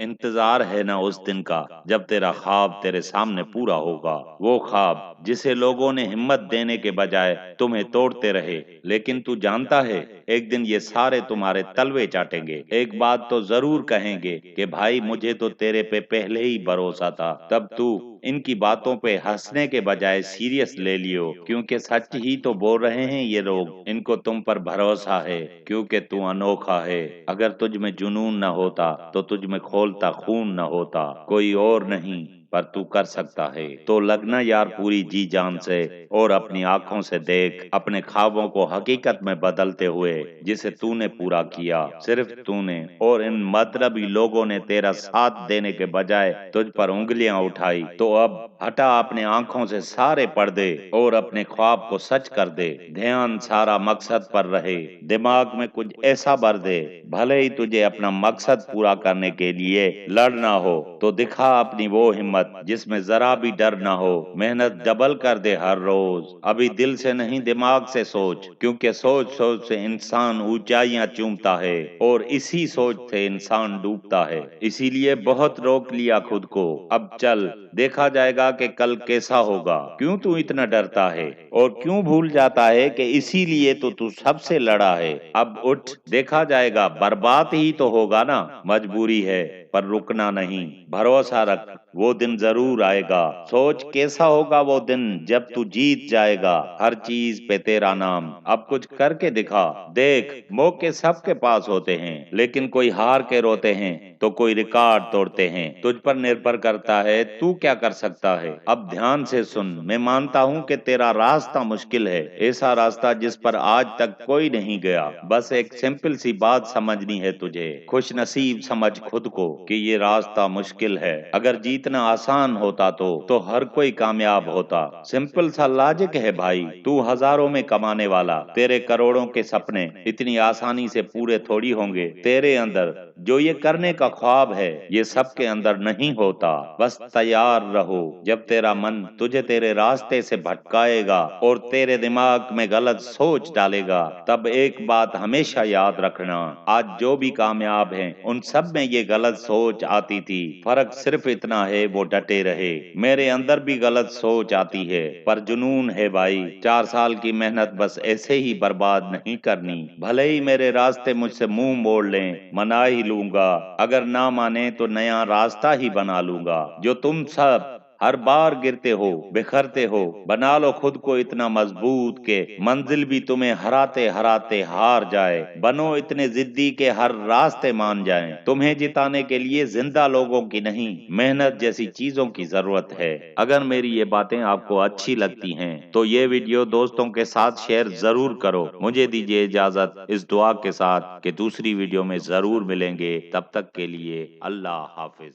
इंतजार है ना उस दिन का जब तेरा ख्वाब तेरे सामने पूरा होगा। वो ख्वाब जिसे लोगों ने हिम्मत देने के बजाय तुम्हें तोड़ते रहे। लेकिन तू जानता है, एक दिन ये सारे तुम्हारे तलवे चाटेंगे। एक बात तो जरूर कहेंगे कि भाई मुझे तो तेरे पे पहले ही भरोसा था। तब तू इनकी बातों पे हंसने के बजाय सीरियस ले लियो, क्योंकि सच ही तो बोल रहे हैं ये लोग। इनको तुम पर भरोसा है क्योंकि तू अनोखा है। अगर तुझ में जुनून न होता तो तुझ में खोलता खून न होता। कोई और नहीं पर तू कर सकता है। तो लगना यार पूरी जी जान से और अपनी आंखों से देख अपने ख्वाबों को हकीकत में बदलते हुए, जिसे तूने पूरा किया, सिर्फ तूने। और इन मतलबी लोगों ने तेरा साथ देने के बजाय तुझ पर उंगलियां उठाई। तो अब हटा अपने आंखों से सारे पर्दे और अपने ख्वाब को सच कर दे। ध्यान सारा मकसद पर रहे, दिमाग में कुछ ऐसा भर दे, भले ही तुझे अपना मकसद पूरा करने के लिए लड़ना हो तो दिखा अपनी वो हिम्मत जिसमें जरा भी डर ना हो। मेहनत डबल कर दे हर रोज। अभी दिल से नहीं दिमाग से सोच, क्योंकि सोच सोच से इंसान ऊंचाइयां चूमता है और इसी सोच से इंसान डूबता है। इसीलिए बहुत रोक लिया खुद को। अब चल, देखा जाएगा कि कल कैसा होगा। क्यों तू इतना डरता है और क्यों भूल जाता है कि इसीलिए तो तू सबसे लड़ा है। अब उठ, देखा जाएगा। बर्बाद ही तो होगा ना, मजबूरी है पर रुकना नहीं। भरोसा रख, वो दिन जरूर आएगा। सोच कैसा होगा वो दिन जब तू जीत जाएगा हर चीज पे तेरा नाम। अब कुछ करके दिखा। देख, मौके सबके पास होते हैं, लेकिन कोई हार के रोते हैं तो कोई रिकॉर्ड तोड़ते हैं। तुझ पर निर्भर करता है तू क्या कर सकता है। अब ध्यान से सुन, मैं मानता हूँ कि तेरा रास्ता मुश्किल है, ऐसा रास्ता जिस पर आज तक कोई नहीं गया। बस एक सिंपल सी बात समझनी है तुझे। खुश नसीब समझ खुद को कि ये रास्ता मुश्किल है। अगर जीतना आसान होता तो हर कोई कामयाब होता। सिंपल सा लॉजिक है भाई। तू हजारों में कमाने वाला, तेरे करोड़ों के सपने इतनी आसानी से पूरे थोड़ी होंगे। तेरे अंदर जो ये करने का ख्वाब है, ये सबके अंदर नहीं होता। बस तैयार रहो, जब तेरा मन तुझे तेरे रास्ते से भटकाएगा और तेरे दिमाग में गलत सोच डालेगा, तब एक बात हमेशा याद रखना, आज जो भी कामयाब हैं उन सब में ये गलत सोच आती थी। फर्क सिर्फ इतना है वो डटे रहे। मेरे अंदर भी गलत सोच आती है, पर जुनून है भाई। 4 साल की मेहनत बस ऐसे ही बर्बाद नहीं करनी। भले ही मेरे रास्ते मुझसे मुंह मोड़ लें, मना ही लूंगा। अगर ना माने तो नया रास्ता ही बना लूंगा। जो तुम सब हर बार गिरते हो, बिखरते हो, बना लो खुद को इतना मजबूत के मंजिल भी तुम्हें हराते हराते हार जाए। बनो इतने जिद्दी के हर रास्ते मान जाएं। तुम्हें जिताने के लिए जिंदा लोगों की नहीं, मेहनत जैसी चीजों की जरूरत है। अगर मेरी ये बातें आपको अच्छी लगती हैं तो ये वीडियो दोस्तों के साथ शेयर जरूर करो। मुझे दीजिए इजाजत इस दुआ के साथ कि दूसरी वीडियो में जरूर मिलेंगे। तब तक के लिए अल्लाह हाफिज।